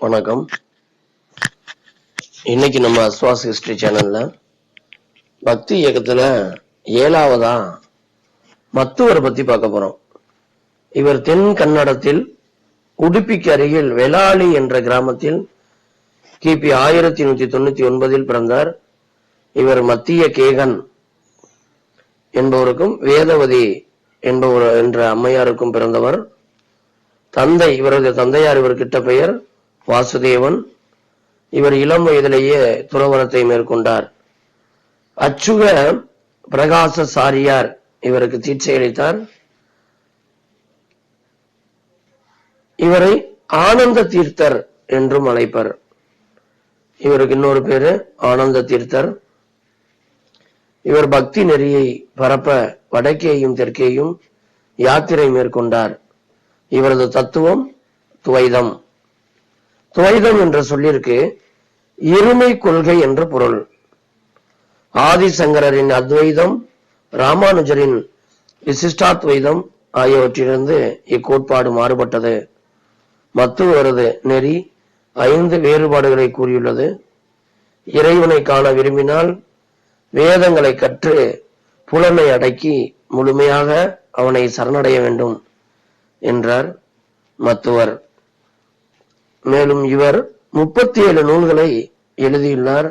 வணக்கம். இன்னைக்கு நம்ம அஸ்வாஸ் ஹிஸ்டரி சேனல்ல பக்தி இயக்கத்துல 7வதா மத்துவரை பத்தி பார்க்க போறோம். இவர் தென் கன்னடத்தில் உடுப்பிக்கு அருகில் வெளாளி என்ற கிராமத்தில் கிபி 1199 பிறந்தார். இவர் மத்திய கேகன் என்பவருக்கும் வேதவதி என்பவர் என்ற அம்மையாருக்கும் பிறந்தவர். இவரது தந்தையார் இவர்கிட்ட பெயர் வாசுதேவன். இவர் இளம் வயதிலேயே துறவரத்தை மேற்கொண்டார். அச்சுக பிரகாச சாரியார் இவருக்கு தீட்சை அளித்தார். இவரை ஆனந்த தீர்த்தர் என்றும் அழைப்பர். இவருக்கு இன்னொரு பேரு ஆனந்த தீர்த்தர். இவர் பக்தி நெறியை பரப்ப வடக்கேயும் தெற்கேயும் யாத்திரை மேற்கொண்டார். இவரது தத்துவம் துவைதம். துவைதம் என்ற சொல்லிற்கு இருமை கொள்கை என்ற பொருள். ஆதிசங்கரின் அத்வைதம், ராமானுஜரின் விசிஷ்டாத்வைதம் ஆகியவற்றிலிருந்து இக்கோட்பாடு மாறுபட்டது. மத்துவரது நெறி 5 வேறுபாடுகளை கூறியுள்ளது. இறைவனை காண விரும்பினால் வேதங்களை கற்று புலனை அடக்கி முழுமையாக அவனை சரணடைய வேண்டும் என்றார் மத்துவர். மேலும் இவர் 37 நூல்களை எழுதியுள்ளார்.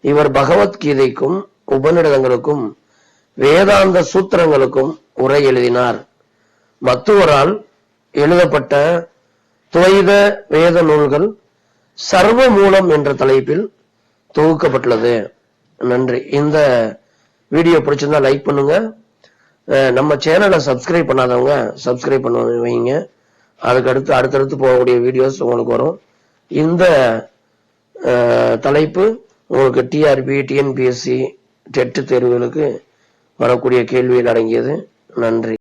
இவர் பகவத்கீதைக்கும் உபநிடதங்களுக்கும் வேதாந்த சூத்திரங்களுக்கும் உரை எழுதினார். மத்துவரால் எழுதப்பட்ட துவைத வேத நூல்கள் சர்வ மூலம் என்ற தலைப்பில் தொகுக்கப்பட்டுள்ளது. நன்றி. இந்த வீடியோ பிடிச்சிருந்தா லைக் பண்ணுங்க. நம்ம சேனலை சப்ஸ்கிரைப் பண்ணாதவங்க சப்ஸ்கிரைப் பண்ண வைங்க. அதுக்கு அடுத்தடுத்து போகக்கூடிய வீடியோஸ் உங்களுக்கு வரும். இந்த தலைப்பு உங்களுக்கு டிஆர்பி, டிஎன்பிஎஸ்சி, டெட் தேர்வுகளுக்கு வரக்கூடிய கேள்வியில் அடங்கியது. நன்றி.